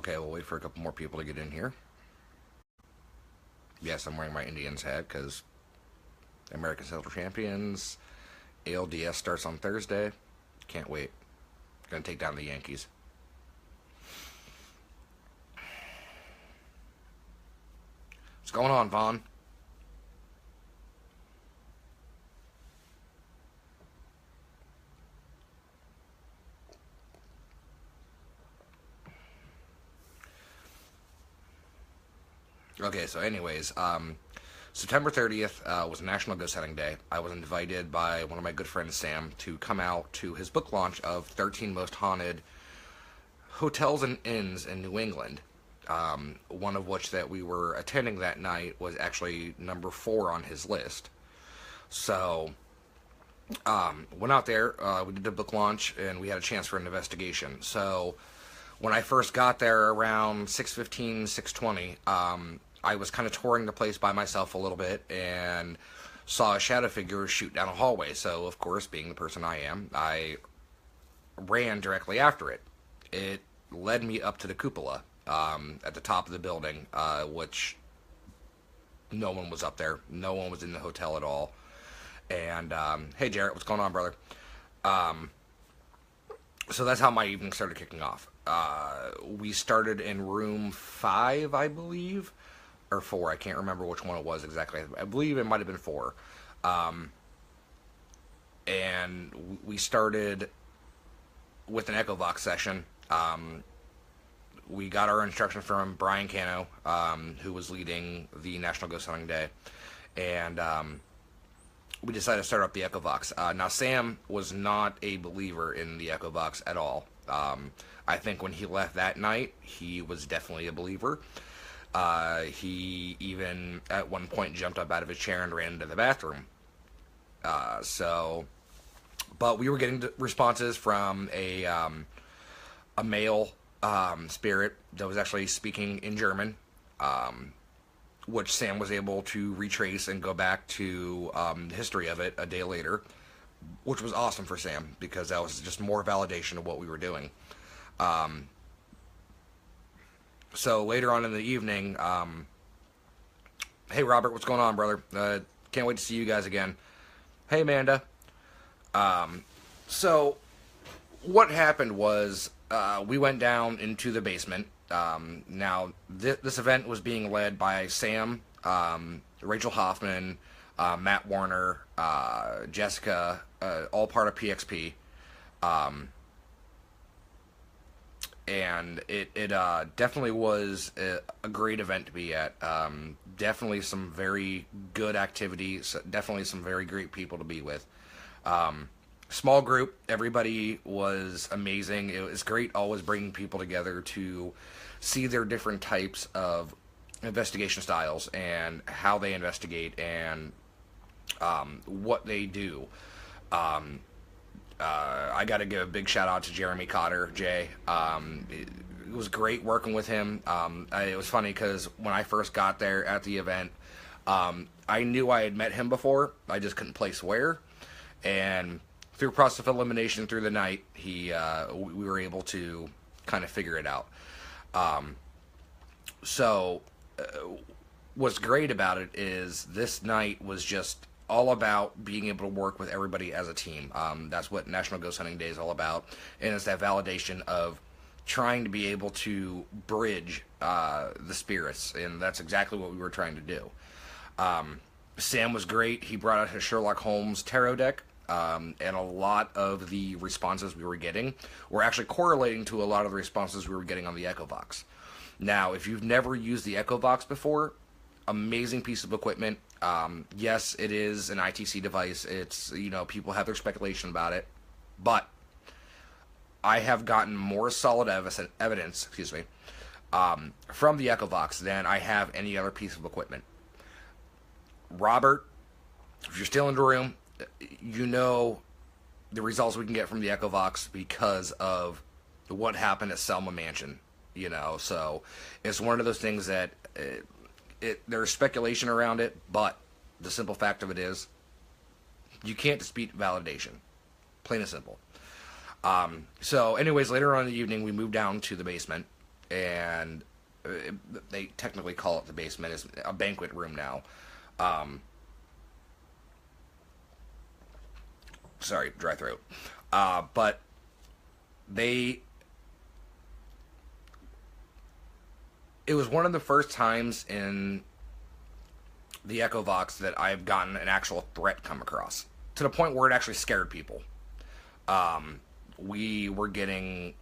Okay, we'll wait for a couple more people to get in here. Yes, I'm wearing my Indians hat because American Central Champions. ALDS starts on Thursday. Can't wait. Gonna take down the Yankees. What's going on, Vaughn? Okay, so anyways, September 30th was National Ghost Hunting Day. I was invited by one of my good friends, Sam, to come out to his book launch of 13 Most Haunted Hotels and Inns in New England. One of which that we were attending that night was actually number 4 on his list. So, went out there, we did the book launch, and we had a chance for an investigation. So, when I first got there around 6:15, 6:20, I was kind of touring the place by myself a little bit and saw a shadow figure shoot down a hallway. So, of course, being the person I am, I ran directly after it. It led me up to the cupola at the top of the building, which no one was up there. No one was in the hotel at all. And, hey, Jarrett, what's going on, brother? So that's how my evening started kicking off. We started in room 5, I believe, or 4. I can't remember which one it was exactly. I believe it might have been 4. And we started with an Echo Vox session. We got our instruction from Brian Cano, who was leading the National Ghost Hunting Day, and we decided to start up the Echo Vox. Now, Sam was not a believer in the Echo Vox at all. I think when he left that night, he was definitely a believer. He even, at one point, jumped up out of his chair and ran into the bathroom. But we were getting responses from a male spirit that was actually speaking in German, which Sam was able to retrace and go back to the history of it a day later, which was awesome for Sam, because that was just more validation of what we were doing. So later on in the evening, hey Robert, what's going on, brother? Can't wait to see you guys again. Hey Amanda. So what happened was we went down into the basement. Now this event was being led by Sam, Rachel Hoffman, Matt Warner, Jessica, all part of PXP. And it definitely was a great event to be at. Definitely some very good activities. Definitely some very great people to be with. Small group. Everybody was amazing. It was great always bringing people together to see their different types of investigation styles and how they investigate and what they do. I got to give a big shout out to Jeremy Cotter, Jay. It was great working with him. It was funny because when I first got there at the event, I knew I had met him before. I just couldn't place where. And through process of elimination through the night, we were able to kind of figure it out. What's great about it is this night was just all about being able to work with everybody as a team. That's what National Ghost Hunting Day is all about, and it's that validation of trying to be able to bridge the spirits, and that's exactly what we were trying to do. Sam was great. He brought out his Sherlock Holmes tarot deck, and a lot of the responses we were getting were actually correlating to a lot of the responses we were getting on the Echo Vox. Now, if you've never used the Echo Vox before, amazing piece of equipment. Yes, it is an ITC device. It's, people have their speculation about it, but I have gotten more solid evidence, from the Echo Vox than I have any other piece of equipment. Robert, if you're still in the room, you know the results we can get from the Echo Vox because of what happened at Selma Mansion, so it's one of those things that there's speculation around it, but the simple fact of it is you can't dispute validation, plain and simple. So anyways, later on in the evening we moved down to the basement, and they technically call it the basement. It's a banquet room now. Um, Sorry, dry throat. But they, it was one of the first times in the Echo Vox that I've gotten an actual threat come across to the point where it actually scared people. We were getting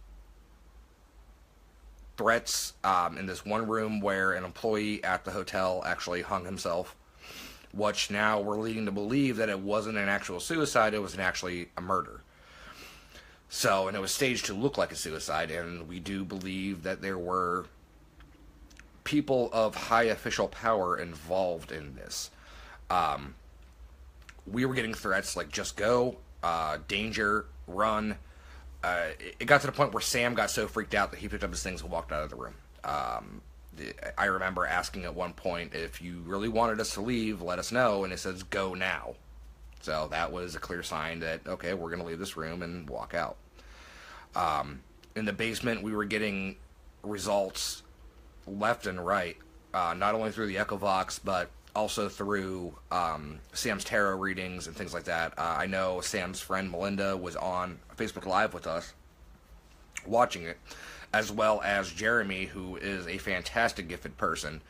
threats in this one room where an employee at the hotel actually hung himself, which now we're leading to believe that it wasn't an actual suicide, it was actually a murder. So, and it was staged to look like a suicide, and we do believe that there were people of high official power involved in this. We were getting threats like just go, danger, run. It got to the point where Sam got so freaked out that he picked up his things and walked out of the room. I remember asking at one point, if you really wanted us to leave, let us know, and it says go now. So that was a clear sign that, okay, we're going to leave this room and walk out. In the basement, we were getting results left and right, not only through the Echo Vox, but also through Sam's tarot readings and things like that. I know Sam's friend Melinda was on Facebook Live with us, watching it, as well as Jeremy, who is a fantastic gifted person,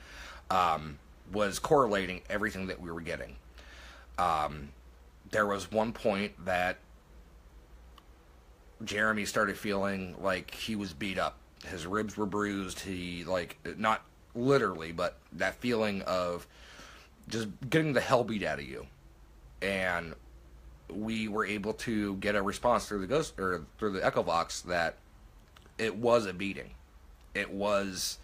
was correlating everything that we were getting. There was one point that Jeremy started feeling like he was beat up. His ribs were bruised. He, like, not literally, but that feeling of just getting the hell beat out of you. And we were able to get a response through the Echo Vox that it was a beating. It was,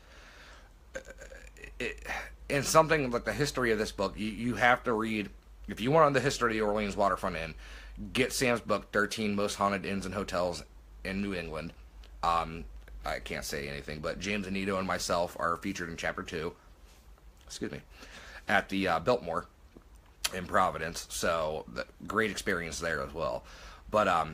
and something like the history of this book, you have to read, if you want on the history of the Orleans Waterfront Inn, get Sam's book, 13 Most Haunted Inns and Hotels in New England. I can't say anything, but James Anito and myself are featured in Chapter 2, at the Biltmore in Providence, so great experience there as well. But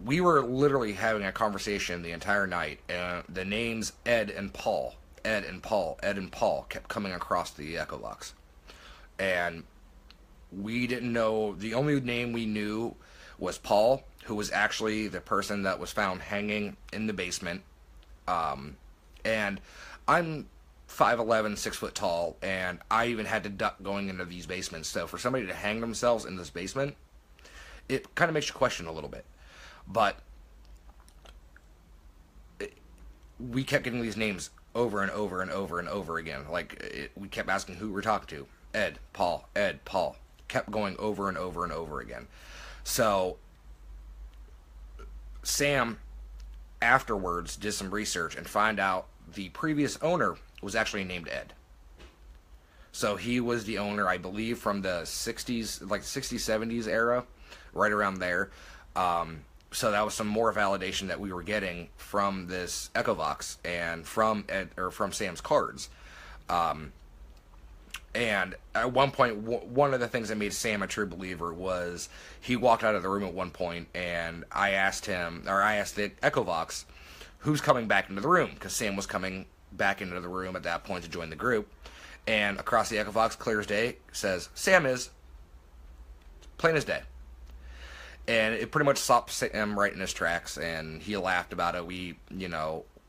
we were literally having a conversation the entire night, and the names Ed and Paul kept coming across the Echo Vox. And we didn't know, the only name we knew was Paul, who was actually the person that was found hanging in the basement. And I'm 5'11", 6 foot tall, and I even had to duck going into these basements. So for somebody to hang themselves in this basement, it kind of makes you question a little bit. But we kept getting these names over and over and over and over again. Like, we kept asking who we were talking to. Ed, Paul. Kept going over and over and over again. So Sam afterwards did some research and find out the previous owner was actually named Ed. So he was the owner, I believe, from the 60s, like 60s, 70s era, right around there. So that was some more validation that we were getting from this Echo Vox and from Ed, or from Sam's cards. And at one point, one of the things that made Sam a true believer was he walked out of the room at one point, and I asked the Echo Vox, who's coming back into the room? Because Sam was coming back into the room at that point to join the group. And across the Echo Vox, clear as day, says, Sam is. Plain as day. And it pretty much stopped Sam right in his tracks, and he laughed about it. We,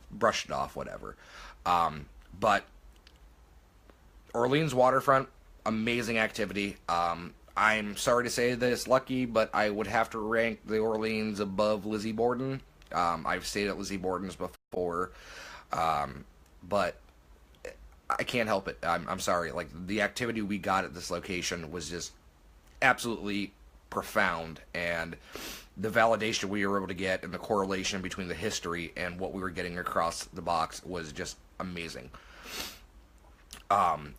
brushed it off, whatever. But Orleans Waterfront, amazing activity. I'm sorry to say this, Lucky, but I would have to rank the Orleans above Lizzie Borden. I've stayed at Lizzie Borden's before, but I can't help it. I'm sorry. Like, the activity we got at this location was just absolutely profound, and the validation we were able to get and the correlation between the history and what we were getting across the box was just amazing. And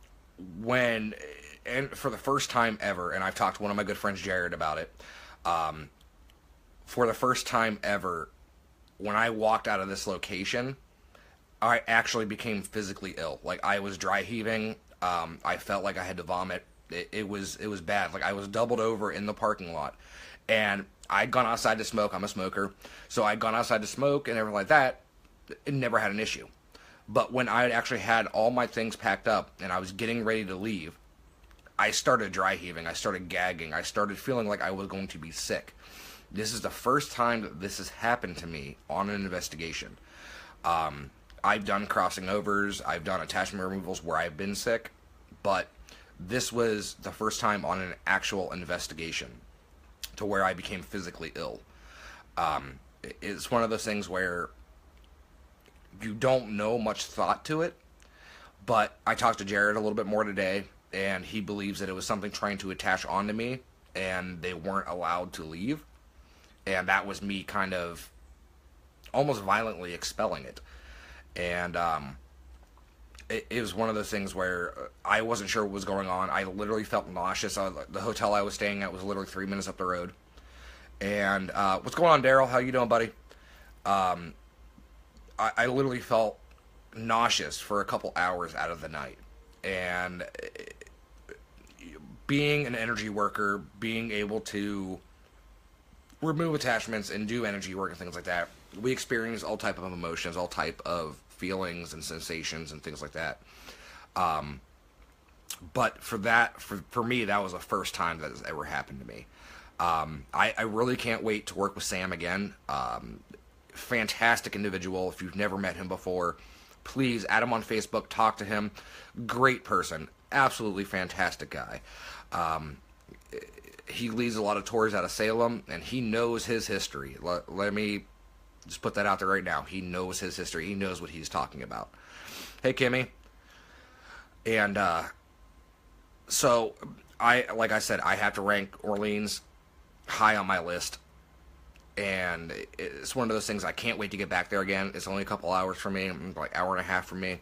for the first time ever, and I've talked to one of my good friends, Jared, about it, for the first time ever, when I walked out of this location, I actually became physically ill. Like, I was dry heaving. I felt like I had to vomit. It was bad. Like, I was doubled over in the parking lot, and I'd gone outside to smoke. I'm a smoker, so I'd gone outside to smoke and everything like that. never had an issue. But when I had actually had all my things packed up and I was getting ready to leave, I started dry heaving. I started gagging. I started feeling like I was going to be sick. This is the first time that this has happened to me on an investigation. I've done crossing overs. I've done attachment removals where I've been sick. But this was the first time on an actual investigation to where I became physically ill. It's one of those things where you don't know much thought to it, but I talked to Jared a little bit more today, and he believes that it was something trying to attach onto me, and they weren't allowed to leave, and that was me kind of almost violently expelling it. And it was one of those things where I wasn't sure what was going on. I literally felt nauseous. The hotel I was staying at was literally 3 minutes up the road. And what's going on, Daryl? How you doing, buddy? I literally felt nauseous for a couple hours out of the night. And being an energy worker, being able to remove attachments and do energy work and things like that, we experience all type of emotions, all type of feelings and sensations and things like that. But for me, that was the first time that has ever happened to me. I really can't wait to work with Sam again. Fantastic individual. If you've never met him before, please add him on Facebook, talk to him. Great person. Absolutely fantastic guy. He leads a lot of tours out of Salem, and he knows his history. Let me just put that out there right now. He knows his history. He knows what he's talking about. Hey, Kimmy. And so, like I said, I have to rank Orleans high on my list. And it's one of those things, I can't wait to get back there again. It's only a couple hours for me, like hour and a half for me.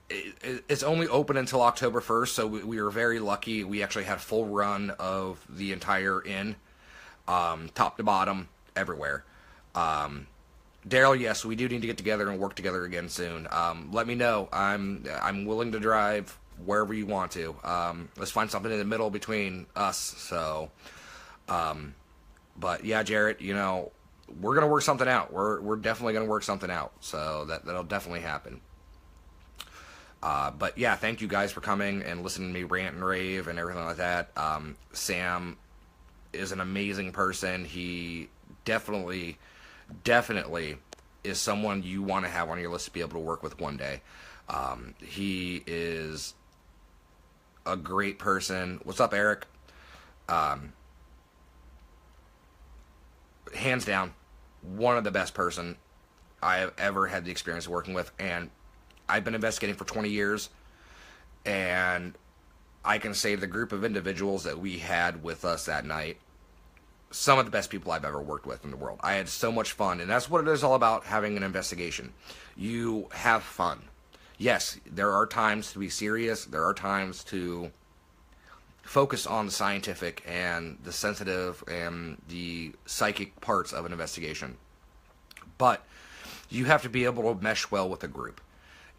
It's only open until October 1st, so we were very lucky. We actually had full run of the entire inn, top to bottom, everywhere. Daryl, yes, we do need to get together and work together again soon. Let me know. I'm willing to drive wherever you want to. Let's find something in the middle between us. So, but yeah, Jarrett, we're gonna work something out. We're definitely gonna work something out. So that'll definitely happen. But yeah, thank you guys for coming and listening to me rant and rave and everything like that. Sam is an amazing person. He definitely is someone you want to have on your list to be able to work with one day. He is a great person. What's up, Eric? Hands down, one of the best person I have ever had the experience of working with, and I've been investigating for 20 years, and I can say the group of individuals that we had with us that night, some of the best people I've ever worked with in the world. I had so much fun, and that's what it is all about, having an investigation. You have fun. Yes, there are times to be serious. There are times to focus on the scientific and the sensitive and the psychic parts of an investigation. But you have to be able to mesh well with a group.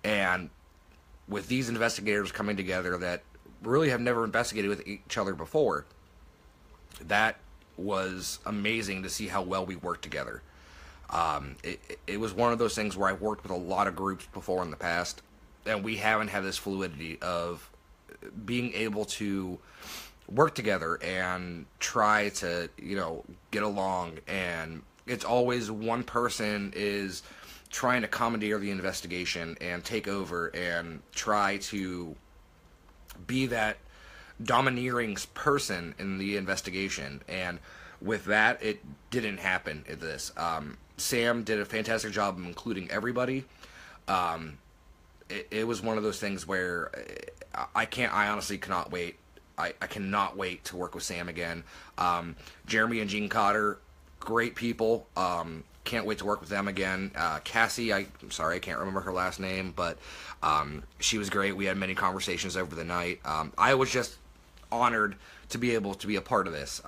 And with these investigators coming together that really have never investigated with each other before, that was amazing to see how well we worked together. It was one of those things where I've worked with a lot of groups before in the past, and we haven't had this fluidity of being able to work together and try to, get along. And it's always one person is trying to commandeer the investigation and take over and try to be that domineering person in the investigation. And with that, it didn't happen at this. Sam did a fantastic job of including everybody. It was one of those things where I honestly cannot wait. I cannot wait to work with Sam again. Jeremy and Gene Cotter, great people. Can't wait to work with them again. Cassie, I'm sorry, I can't remember her last name, but she was great. We had many conversations over the night. I was just honored to be able to be a part of this.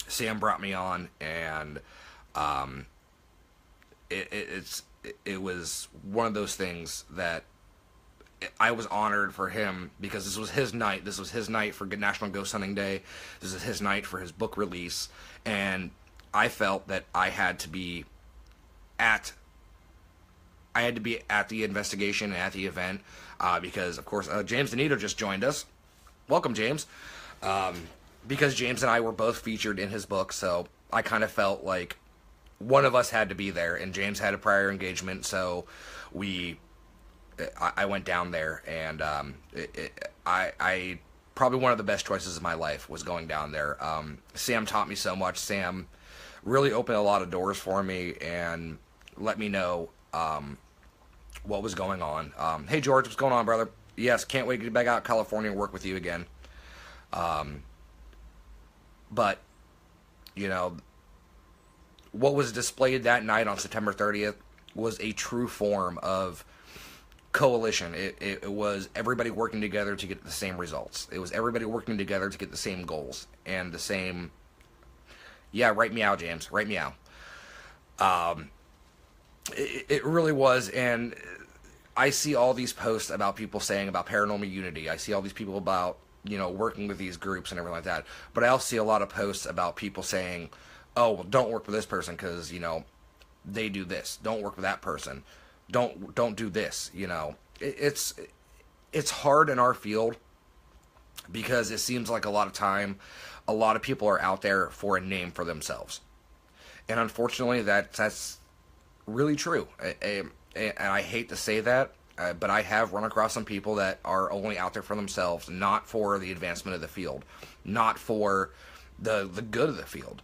Sam brought me on, and it was one of those things that I was honored for him, because this was his night. This was his night for National Ghost Hunting Day. This is his night for his book release, and I felt that I had to be at I had to be at the investigation and at the event because, of course, James Danito just joined us. Welcome, James. Because James and I were both featured in his book, so I kind of felt like one of us had to be there, and James had a prior engagement, so I went down there, and I probably one of the best choices of my life was going down there. Sam taught me so much. Sam really opened a lot of doors for me and let me know what was going on. Hey, George, what's going on, brother? Yes, can't wait to get back out to California and work with you again. But, you know, what was displayed that night on September 30th was a true form of coalition. It was everybody working together to get the same results. It was everybody working together to get the same goals and the same... Yeah, right meow, James. Right meow. It really was, and I see all these posts about people saying about paranormal unity. I see all these people about, you know, working with these groups and everything like that. But I also see a lot of posts about people saying, oh, well, don't work with this person because, you know, they do this. Don't work with that person. Don't do this, you know. It's hard in our field because it seems like a lot of time, a lot of people are out there for a name for themselves. And unfortunately, that's really true. And I hate to say that, but I have run across some people that are only out there for themselves, not for the advancement of the field, not for the good of the field,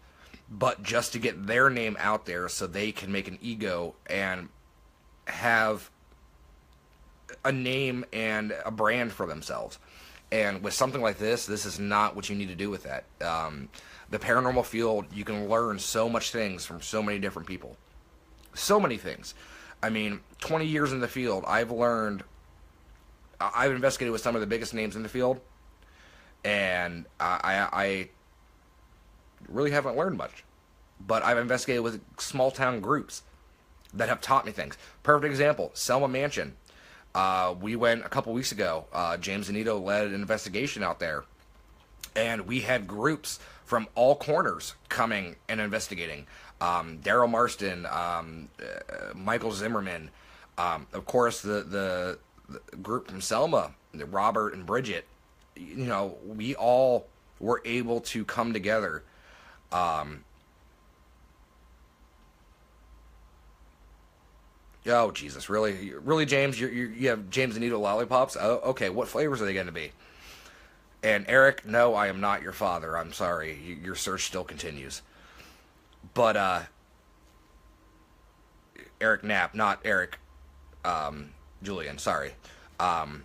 but just to get their name out there so they can make an ego and have a name and a brand for themselves. And with something like this is not what you need to do with that. The paranormal field, you can learn so much things from so many different people. So many things. I mean, 20 years in the field, I've investigated with some of the biggest names in the field, and I really haven't learned much. But I've investigated with small town groups that have taught me things. Perfect example, Selma Mansion. We went a couple weeks ago. James Anito led an investigation out there, and we had groups from all corners coming and investigating. Daryl Marston, Michael Zimmerman, of course the group from Selma, Robert and Bridget. You know, we all were able to come together. Oh Jesus, really, James? You have James Anito lollipops? Oh, okay. What flavors are they going to be? And Eric, no, I am not your father. I'm sorry. Your search still continues. But Eric Knapp, not Eric Julian. Sorry. I'm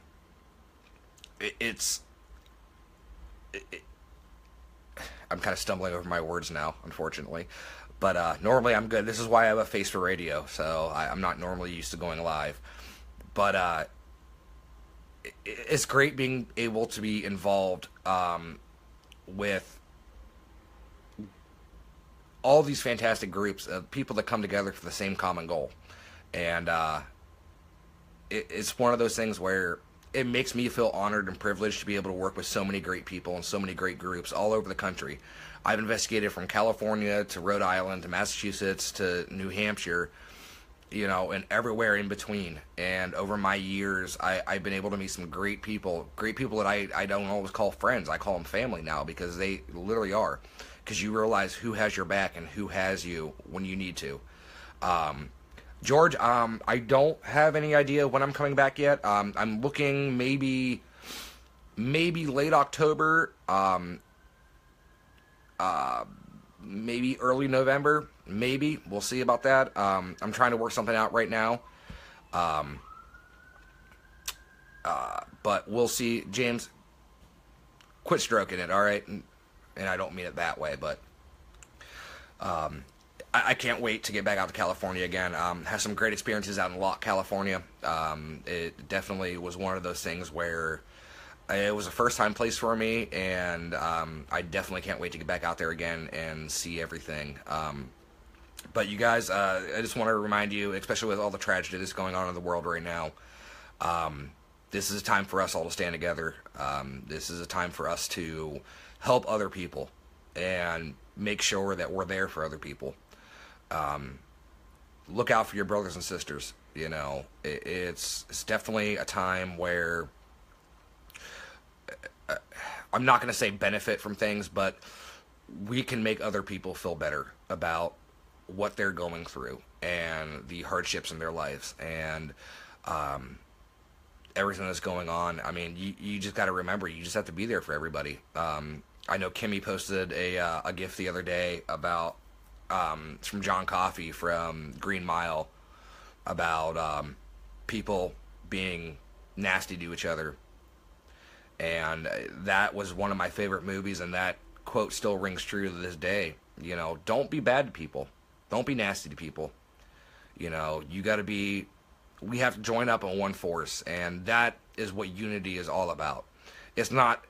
kind of stumbling over my words now, unfortunately. But normally I'm good. This is why I have a face for radio, so I'm not normally used to going live. But it's great being able to be involved with all these fantastic groups of people that come together for the same common goal. And it's one of those things where it makes me feel honored and privileged to be able to work with so many great people and so many great groups all over the country. I've investigated from California to Rhode Island to Massachusetts to New Hampshire, you know, and everywhere in between. And over my years, I've been able to meet some great people that I don't always call friends. I call them family now because they literally are. Because you realize who has your back and who has you when you need to. George, I don't have any idea when I'm coming back yet. I'm looking maybe late October, maybe early November, maybe. We'll see about that. I'm trying to work something out right now. But we'll see. James, quit stroking it, all right? And I don't mean it that way, but I can't wait to get back out to California again. Have some great experiences out in Locke, California. It definitely was one of those things where it was a first-time place for me, and I definitely can't wait to get back out there again and see everything. But you guys, I just want to remind you, especially with all the tragedy that's going on in the world right now, this is a time for us all to stand together. This is a time for us to help other people and make sure that we're there for other people. look out for your brothers and sisters. You know, it's definitely a time where I'm not going to say benefit from things, but we can make other people feel better about what they're going through and the hardships in their lives and everything that's going on. I mean, you just got to remember, you just have to be there for everybody. I know Kimmy posted a GIF the other day about it's from John Coffey from Green Mile about people being nasty to each other, and that was one of my favorite movies, and that quote still rings true to this day. You know, don't be bad to people, don't be nasty to people. You know, you got to be. We have to join up in one force, and that is what unity is all about. It's not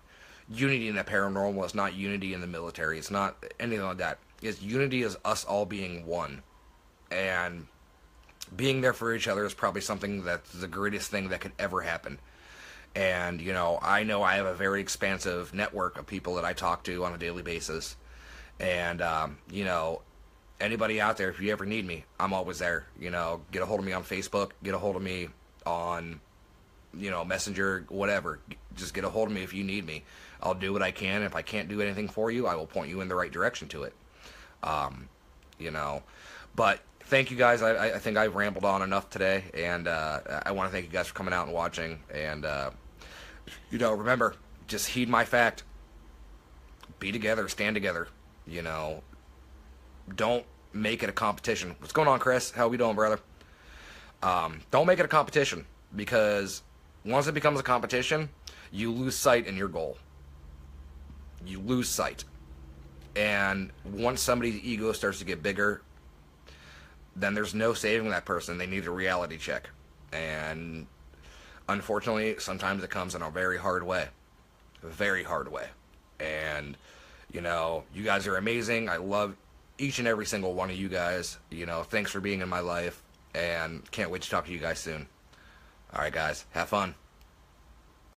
unity in the paranormal. It's not unity in the military. It's not anything like that. It's unity is us all being one, and being there for each other is probably something that's the greatest thing that could ever happen. And, you know I have a very expansive network of people that I talk to on a daily basis. And, you know, anybody out there, if you ever need me, I'm always there. You know, get a hold of me on Facebook, get a hold of me on, you know, Messenger, whatever. Just get a hold of me if you need me. I'll do what I can. If I can't do anything for you, I will point you in the right direction to it. You know, but thank you guys. I think I've rambled on enough today, and I want to thank you guys for coming out and watching. And, you know, remember, just heed my fact. Be together, stand together. You know, don't make it a competition. What's going on, Chris? How we doing, brother? Don't make it a competition, because once it becomes a competition, you lose sight in your goal. You lose sight. And once somebody's ego starts to get bigger, then there's no saving that person. They need a reality check. And unfortunately, sometimes it comes in a very hard way. A very hard way. And, you know, you guys are amazing. I love each and every single one of you guys. You know, thanks for being in my life. And can't wait to talk to you guys soon. All right, guys. Have fun.